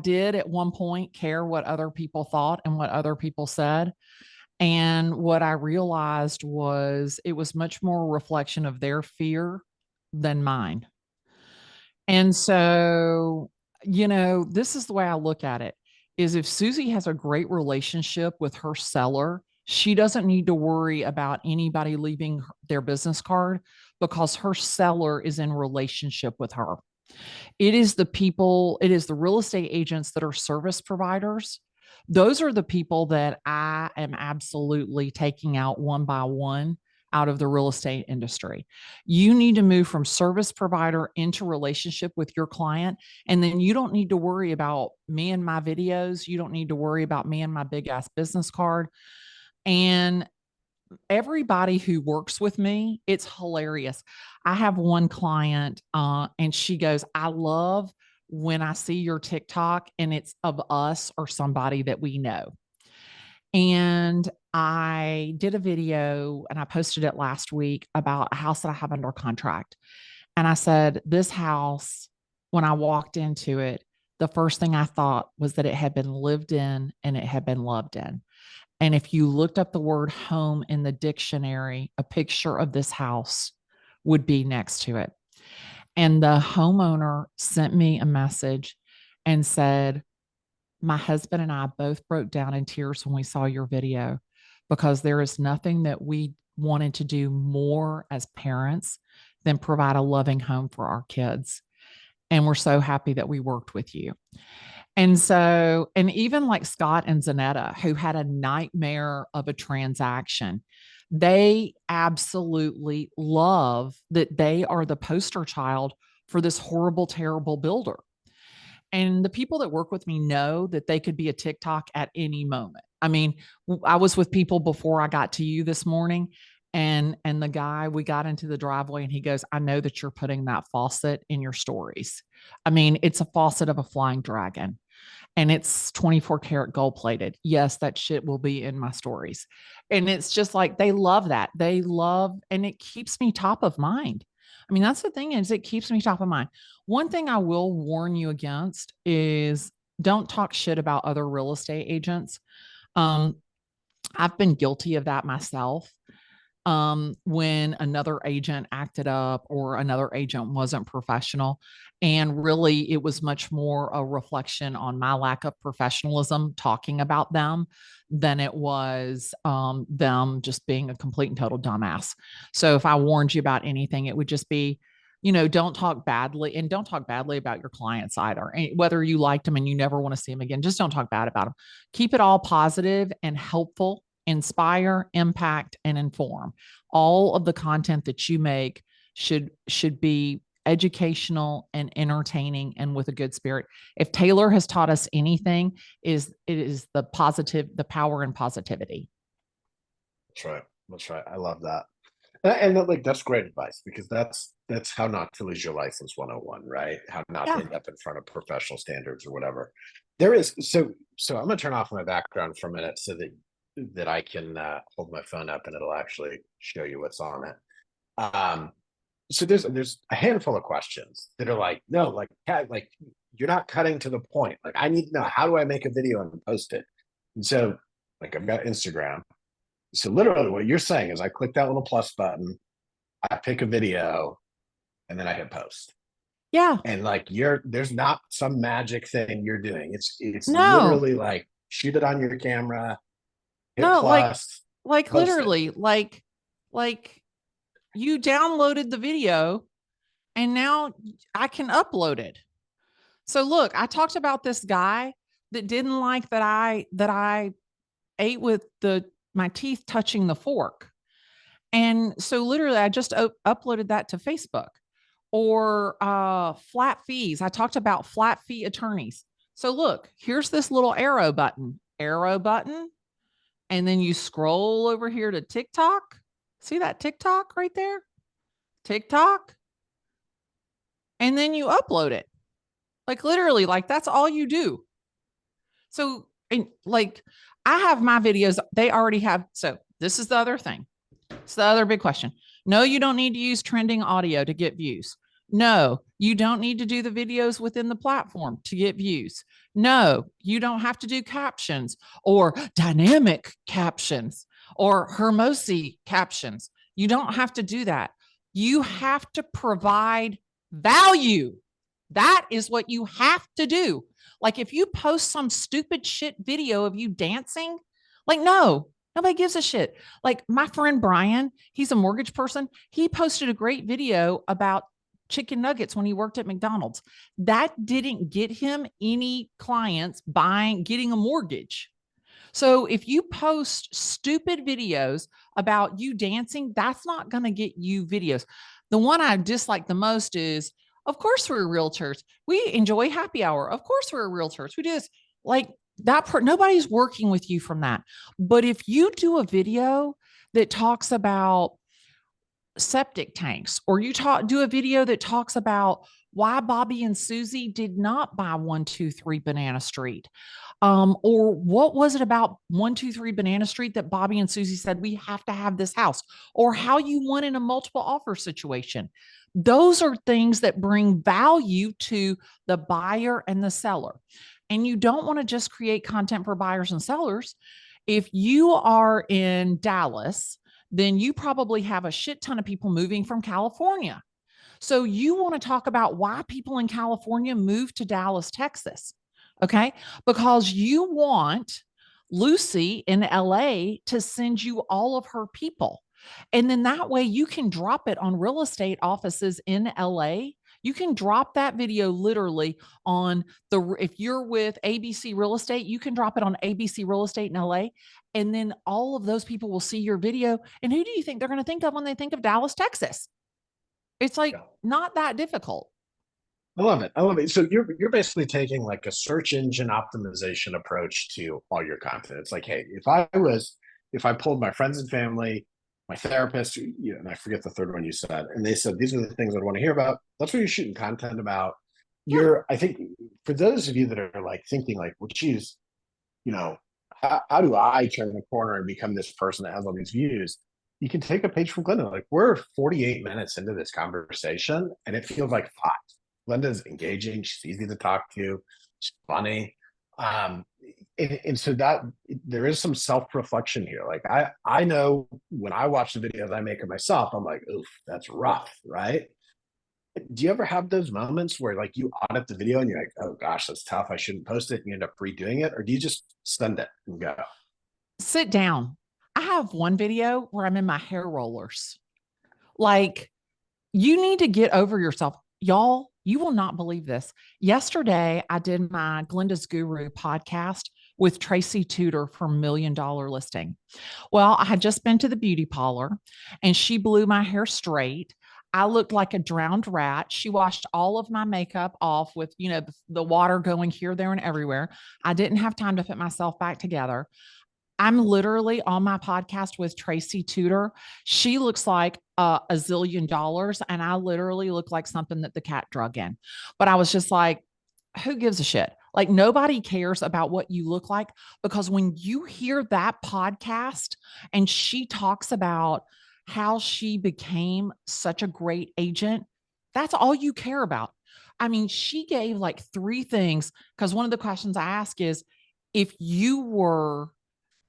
did at one point care what other people thought and what other people said. And what I realized was it was much more a reflection of their fear than mine. And so this is the way I look at it is if Susie has a great relationship with her seller, she doesn't need to worry about anybody leaving their business card because her seller is in relationship with her. It is the real estate agents that are service providers. Those are the people that I am absolutely taking out one by one out of the real estate industry. You need to move from service provider into relationship with your client. And then you don't need to worry about me and my videos. You don't need to worry about me and my big ass business card. And everybody who works with me, it's hilarious. I have one client, and she goes, I love when I see your TikTok and it's of us or somebody that we know. And I did a video and I posted it last week about a house that I have under contract. And I said, this house, when I walked into it, the first thing I thought was that it had been lived in and it had been loved in. And if you looked up the word home in the dictionary, a picture of this house would be next to it. And the homeowner sent me a message and said, my husband and I both broke down in tears when we saw your video because there is nothing that we wanted to do more as parents than provide a loving home for our kids. And we're so happy that we worked with you. And so, and even like Scott and Zanetta, who had a nightmare of a transaction, they absolutely love that they are the poster child for this horrible, terrible builder. And the people that work with me know that they could be a TikTok at any moment. I mean, I was with people before I got to you this morning, and the guy, we got into the driveway and he goes, I know that you're putting that faucet in your stories. I mean, it's a faucet of a flying dragon and it's 24 karat gold plated. Yes, that shit will be in my stories. And it's just like, they love that. They love, and it keeps me top of mind. I mean, that's the thing is it keeps me top of mind. One thing I will warn you against is don't talk shit about other real estate agents. I've been guilty of that myself. When another agent acted up or another agent wasn't professional. And really, it was much more a reflection on my lack of professionalism talking about them than it was them just being a complete and total dumbass. So if I warned you about anything, it would just be, don't talk badly, and don't talk badly about your clients either. And whether you liked them and you never want to see them again, just don't talk bad about them. Keep it all positive and helpful. Inspire, impact, and inform. All of the content that you make should be educational and entertaining and with a good spirit. If Taylor has taught us anything, it is the power and positivity. That's right. That's right. I love that. And like that's great advice because that's how not to lose your license 101, right? How not to end up in front of professional standards or whatever. There is so I'm gonna turn off my background for a minute so that I can hold my phone up and it'll actually show you what's on it. So there's a handful of questions that are like, no, like you're not cutting to the point. Like I need to know, how do I make a video and post it? And so like I've got Instagram. So literally what you're saying is I click that little plus button, I pick a video, and then I hit post. Yeah. And like there's not some magic thing you're doing. It's no. literally like shoot it on your camera. No, plus, like literally, like you downloaded the video and now I can upload it. So look, I talked about this guy that didn't like that I ate with my teeth touching the fork. And so literally I just uploaded that to Facebook. Or flat fees. I talked about flat fee attorneys. So look, here's this little arrow button. And then you scroll over here to TikTok. See that TikTok right there? TikTok. And then you upload it. Like literally, like that's all you do. So, and like I have my videos, they already have. So this is the other thing. It's the other big question. No, you don't need to use trending audio to get views. No, you don't need to do the videos within the platform to get views. No, you don't have to do captions or dynamic captions or Hermosi captions. You don't have to do that. You have to provide value. That is what you have to do. Like if you post some stupid shit video of you dancing, like, no, nobody gives a shit. Like my friend Brian, he's a mortgage person. He posted a great video about chicken nuggets when he worked at McDonald's. That didn't get him any clients getting a mortgage. So if you post stupid videos about you dancing, that's not going to get you videos. The one I dislike the most is, of course, we're realtors. We enjoy happy hour. Of course, we're realtors. We do this. Like that, nobody's working with you from that. But if you do a video that talks about septic tanks, or you do a video that talks about why Bobby and Susie did not buy 123 Banana Street, or what was it about 123 Banana Street that Bobby and Susie said we have to have this house, or how you won in a multiple offer situation. Those are things that bring value to the buyer and the seller. And you don't want to just create content for buyers and sellers. If you are in Dallas, then you probably have a shit ton of people moving from California. So you want to talk about why people in California move to Dallas, Texas. Okay. Because you want Lucy in LA to send you all of her people. And then that way you can drop it on real estate offices in LA. You can drop that video literally on if you're with ABC Real Estate, you can drop it on ABC Real Estate in LA. And then all of those people will see your video. And who do you think they're going to think of when they think of Dallas, Texas? It's like not that difficult. I love it. I love it. So you're basically taking like a search engine optimization approach to all your content. It's like, hey, if I pulled my friends and family, my therapist, and I forget the third one you said, and they said these are the things I want to hear about, that's what you're shooting content about. I think for those of you that are like thinking like, well, geez, how do I turn the corner and become this person that has all these views? You can take a page from Glenda. Like we're 48 minutes into this conversation and it feels like 5. Glenda's engaging. She's easy to talk to. She's funny. And so that there is some self-reflection here. Like I know when I watch the videos I make of myself, I'm like, oof, that's rough, right? Do you ever have those moments where like you audit the video and you're like, oh gosh, that's tough, I shouldn't post it, and you end up redoing it? Or do you just send it and go? Sit down. I have one video where I'm in my hair rollers. Like, you need to get over yourself. Y'all, you will not believe this. Yesterday, I did my Glenda's Guru podcast with Tracy Tudor for $1 Million Listing. Well, I had just been to the beauty parlor and she blew my hair straight. I looked like a drowned rat. She washed all of my makeup off with, the water going here, there, and everywhere. I didn't have time to put myself back together. I'm literally on my podcast with Tracy Tudor. She looks like a zillion dollars, and I literally look like something that the cat drug in. But I was just like, who gives a shit? Like, nobody cares about what you look like, because when you hear that podcast and she talks about how she became such a great agent, that's all you care about. I mean, she gave like 3 things, because one of the questions I ask is, if you were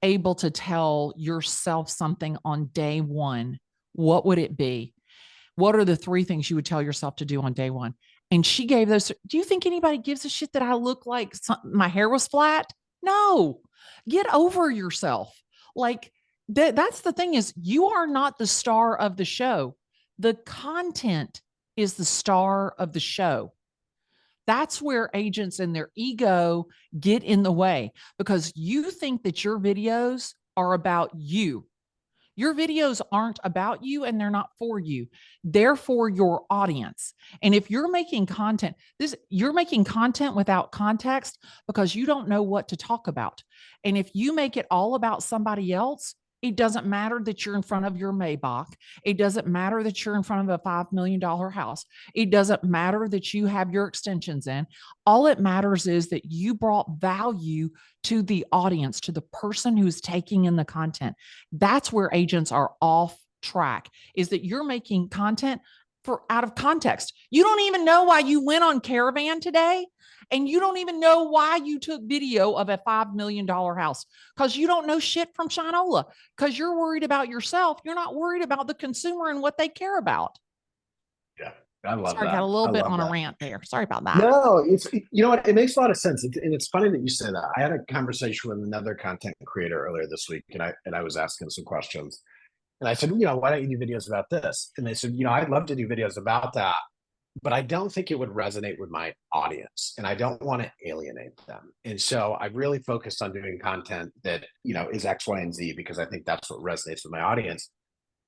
able to tell yourself something on day 1, what would it be? What are the 3 things you would tell yourself to do on day 1? And she gave those. Do you think anybody gives a shit that I look like my hair was flat? No. Get over yourself. Like that's the thing, is you are not the star of the show. The content is the star of the show. That's where agents and their ego get in the way, because you think that your videos are about you. Your videos aren't about you, and they're not for you. They're for your audience. And if you're making content, you're making content without context because you don't know what to talk about. And if you make it all about somebody else, it doesn't matter that you're in front of your Maybach. It doesn't matter that you're in front of a $5 million house. It doesn't matter that you have your extensions in. All it matters is that you brought value to the audience, to the person who's taking in the content. That's where agents are off track, is that you're making content out of context. You don't even know why you went on Caravan today. And you don't even know why you took video of a $5 million house, because you don't know shit from Shinola, because you're worried about yourself. You're not worried about the consumer and what they care about. Yeah. I love Sorry, got a that. little I bit love on a that. rant there. Sorry about that. No, you know what? It makes a lot of sense. And it's funny that you say that. I had a conversation with another content creator earlier this week, and I was asking some questions. And I said, why don't you do videos about this? And they said, I'd love to do videos about that, but I don't think it would resonate with my audience, and I don't want to alienate them. And so I really focused on doing content that, is X, Y, and Z, because I think that's what resonates with my audience.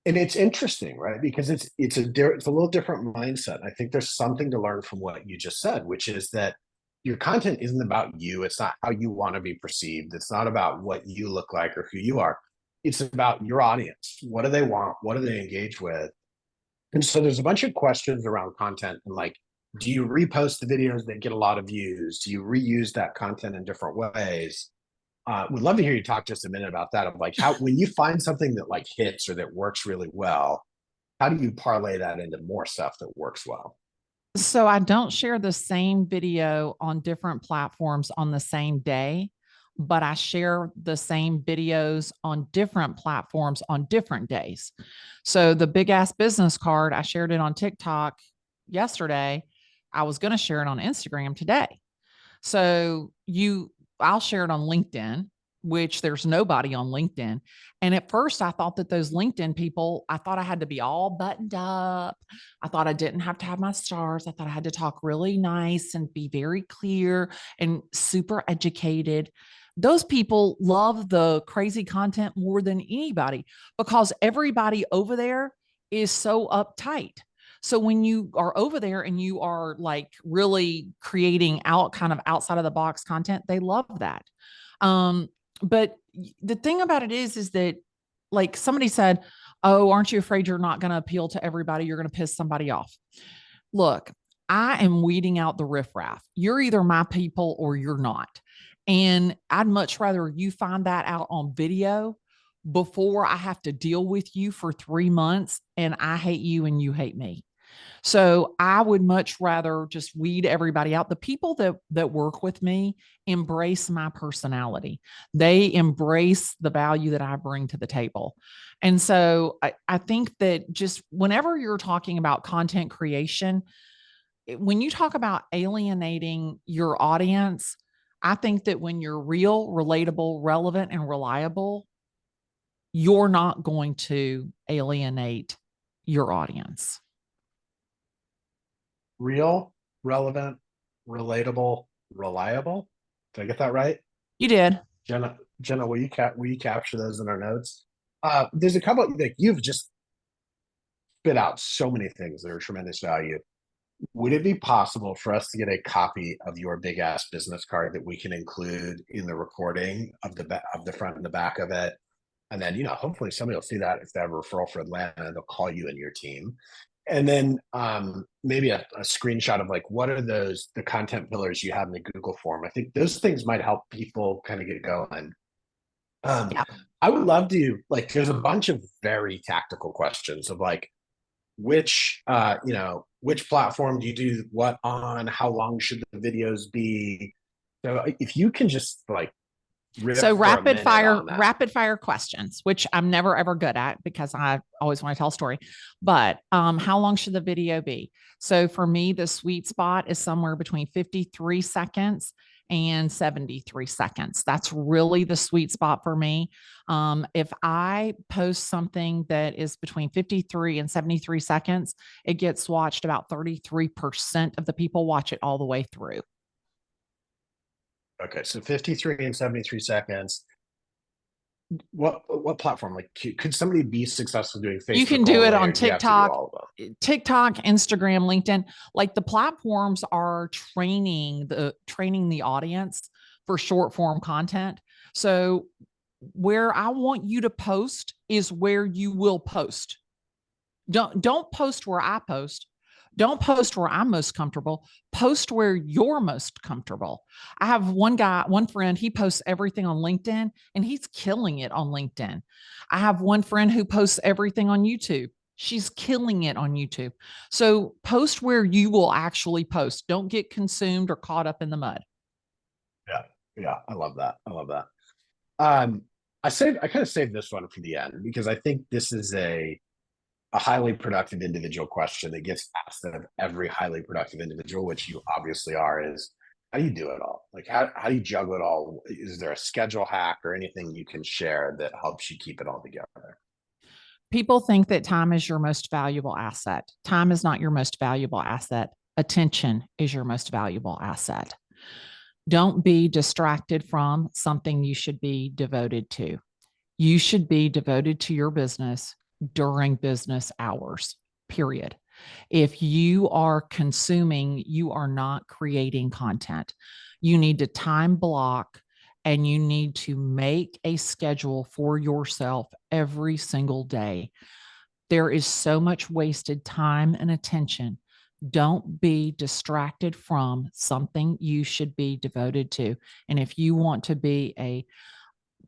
And it's interesting, right? Because it's a little different mindset. I think there's something to learn from what you just said, which is that your content isn't about you. It's not how you want to be perceived. It's not about what you look like or who you are. It's about your audience. What do they want? What do they engage with? And so there's a bunch of questions around content, and like, do you repost the videos that get a lot of views? Do you reuse that content in different ways? Would love to hear you talk just a minute about that. Of like, how, when you find something that like hits or that works really well, how do you parlay that into more stuff that works well? So I don't share the same video on different platforms on the same day, but I share the same videos on different platforms on different days. So the big ass business card, I shared it on TikTok yesterday. I was going to share it on Instagram today. So I'll share it on LinkedIn, which there's nobody on LinkedIn. And at first I thought that those LinkedIn people, I thought I had to be all buttoned up. I thought I didn't have to have my stars. I thought I had to talk really nice and be very clear and super educated. Those people love the crazy content more than anybody because everybody over there is so uptight. So when you are over there and you are like really creating kind of outside of the box content, they love that. But the thing about it is that like somebody said, oh, aren't you afraid you're not going to appeal to everybody? You're going to piss somebody off. Look, I am weeding out the riffraff. You're either my people or you're not. And I'd much rather you find that out on video before I have to deal with you for 3 months and I hate you and you hate me. So I would much rather just weed everybody out. The people that work with me embrace my personality. They embrace the value that I bring to the table. And so I think that just whenever you're talking about content creation, when you talk about alienating your audience, I think that when you're real, relatable, relevant, and reliable, you're not going to alienate your audience. Real, relevant, relatable, reliable. Did I get that right? You did. Jenna, will you capture those in our notes? There's a couple like you've just spit out so many things that are tremendous value. Would it be possible for us to get a copy of your big ass business card that we can include in the recording of the front and the back of it? And then, hopefully somebody will see that if they have a referral for Atlanta, they'll call you and your team. And then maybe a screenshot of like, what are the content pillars you have in the Google form? I think those things might help people kind of get going. Yeah. I would love to, like, there's a bunch of very tactical questions of like, which platform do you do what on? How long should the videos be? So if you can just like So rapid rapid fire questions, which I'm never ever good at because I always want to tell a story. But how long should the video be? So for me, the sweet spot is somewhere between 53 seconds and 73 seconds. That's really the sweet spot for me. If I post something that is between 53 and 73 seconds, it gets watched about 33% of the people watch it all the way through. Okay, so 53 and 73 seconds. What platform? Like, could somebody be successful doing Facebook? You can do it on TikTok, Instagram, LinkedIn. Like the platforms are training the audience for short form content. So where I want you to post is where you will post. Don't post where I post. Don't post where I'm most comfortable. Post where you're most comfortable. I have one friend, he posts everything on LinkedIn and he's killing it on LinkedIn. I have one friend who posts everything on YouTube. She's killing it on YouTube. So post where you will actually post. Don't get consumed or caught up in the mud. Yeah. Yeah. I love that. I love that. I kind of saved this one for the end because I think this is a highly productive individual question that gets asked of every highly productive individual, which you obviously are, is how do you do it all? Like, how do you juggle it all? Is there a schedule hack or anything you can share that helps you keep it all together? People think that time is your most valuable asset. Time is not your most valuable asset. Attention is your most valuable asset. Don't be distracted from something you should be devoted to. You should be devoted to your business during business hours, period. If you are consuming, you are not creating content. You need to time block and you need to make a schedule for yourself every single day. There is so much wasted time and attention. Don't be distracted from something you should be devoted to. And if you want to be a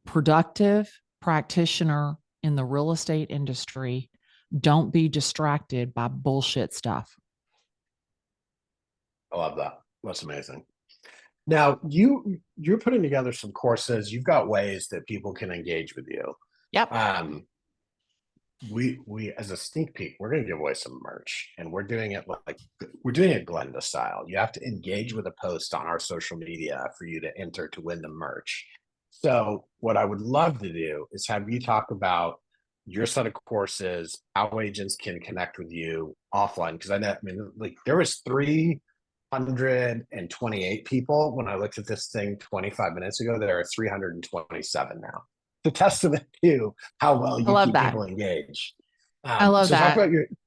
productive practitioner in the real estate industry, don't be distracted by bullshit stuff. I love that. That's amazing. Now you're putting together some courses. You've got ways that people can engage with you. Yep. We as a sneak peek, we're going to give away some merch, and we're doing it like we're doing it Glenda style. You have to engage with a post on our social media for you to enter to win the merch. So what I would love to do is have you talk about your set of courses, how agents can connect with you offline. Because I mean, like there was 328 people when I looked at this thing 25 minutes ago. There are 327 now. The testament to how well you keep people engaged. I love so that.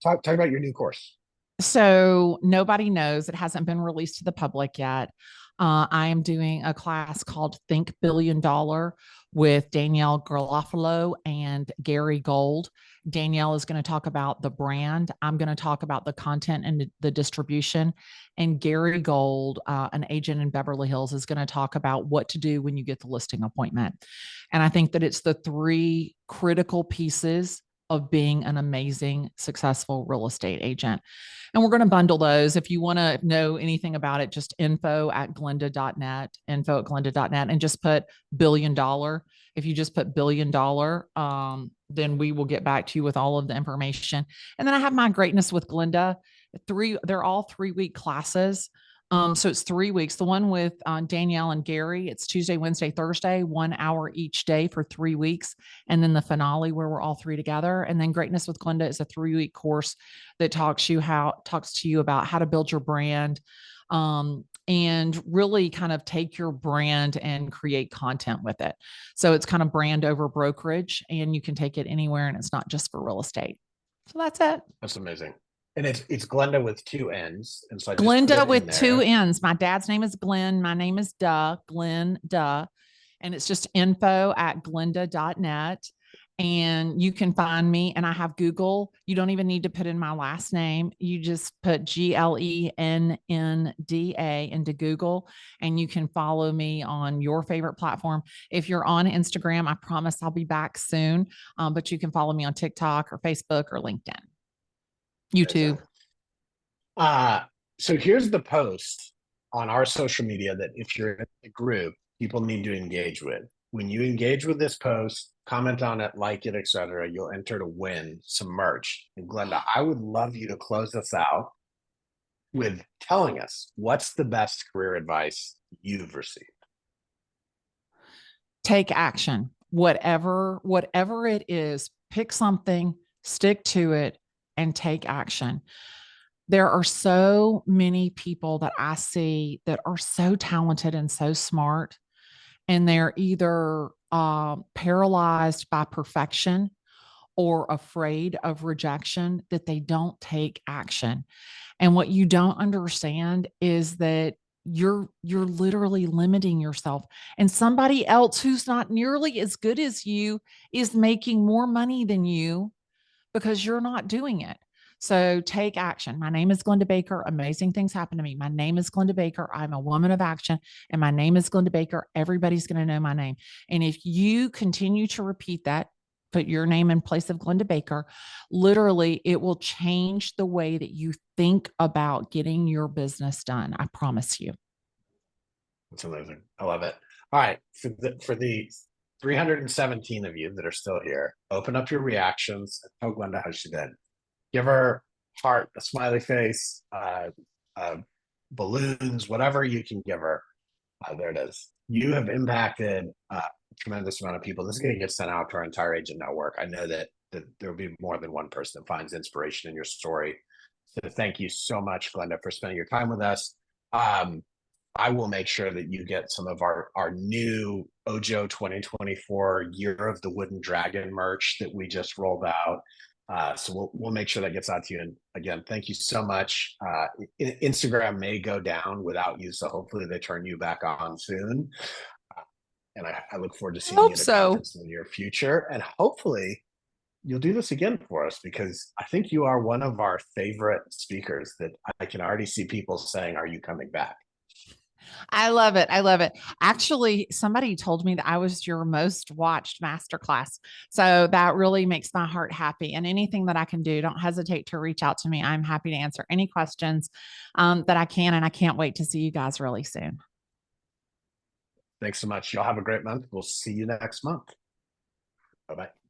Talk about your new course. So nobody knows. It hasn't been released to the public yet. I am doing a class called Think $1 Billion with Danielle Garofalo and Gary Gold. Danielle is going to talk about the brand. I'm going to talk about the content and the distribution. And Gary Gold, an agent in Beverly Hills, is going to talk about what to do when you get the listing appointment. And I think that it's the three critical pieces of being an amazing, successful real estate agent. And we're going to bundle those. If you want to know anything about it, just info@glenda.net, info@glenda.net, and just put $1 billion. If you just put $1 billion, then we will get back to you with all of the information. And then I have my Greatness with Glenda. They're all 3-week classes. So it's 3 weeks. The one with Danielle and Gary, it's Tuesday, Wednesday, Thursday, 1 hour each day for 3 weeks. And then the finale where we're all three together. And then Greatness with Glenda is a 3-week course that talks to you about how to build your brand, and really kind of take your brand and create content with it. So it's kind of brand over brokerage, and you can take it anywhere, and it's not just for real estate. So that's it. That's amazing. And it's Glenda with 2 N's. And so Glenda with 2 N's. My dad's name is Glenn. My name is Glenda. And it's just info@glenda.net. And you can find me. And I have Google. You don't even need to put in my last name. You just put GLENNDA into Google, and you can follow me on your favorite platform. If you're on Instagram, I promise I'll be back soon. But you can follow me on TikTok or Facebook or LinkedIn. YouTube. So here's the post on our social media that if you're in the group, people need to engage with. When you engage with this post, comment on it, like it, etc., you'll enter to win some merch. And Glenda, I would love you to close us out with telling us what's the best career advice you've received. Take action. Whatever it is, pick something, stick to it, and take action. There are so many people that I see that are so talented and so smart, and they're either paralyzed by perfection or afraid of rejection, that they don't take action. And what you don't understand is that you're literally limiting yourself, and somebody else who's not nearly as good as you is making more money than you because you're not doing it. So take action. My name is Glenda Baker. Amazing things happen to me. My name is Glenda Baker. I'm a woman of action, and my name is Glenda Baker. Everybody's going to know my name. And if you continue to repeat that, put your name in place of Glenda Baker, literally it will change the way that you think about getting your business done. I promise you. That's amazing. I love it. All right. For the 317 of you that are still here, open up your reactions and tell Glenda how she did. give her heart, a smiley face, balloons, whatever you can give her. There it is. You have impacted a tremendous amount of people. This is going to get sent out to our entire agent network. I know that there will be more than one person that finds inspiration in your story. So thank you so much, Glenda, for spending your time with us. I will make sure that you get some of our new Ojo 2024 Year of the Wooden Dragon merch that we just rolled out. So we'll make sure that gets out to you. And again, thank you so much. Instagram may go down without you, so hopefully they turn you back on soon. And I look forward to seeing you at a conference in the near future. And hopefully you'll do this again for us, because I think you are one of our favorite speakers that I can already see people saying, "Are you coming back?" I love it. I love it. Actually, somebody told me that I was your most watched masterclass. So that really makes my heart happy. And anything that I can do, don't hesitate to reach out to me. I'm happy to answer any questions that I can. And I can't wait to see you guys really soon. Thanks so much. Y'all have a great month. We'll see you next month. Bye-bye.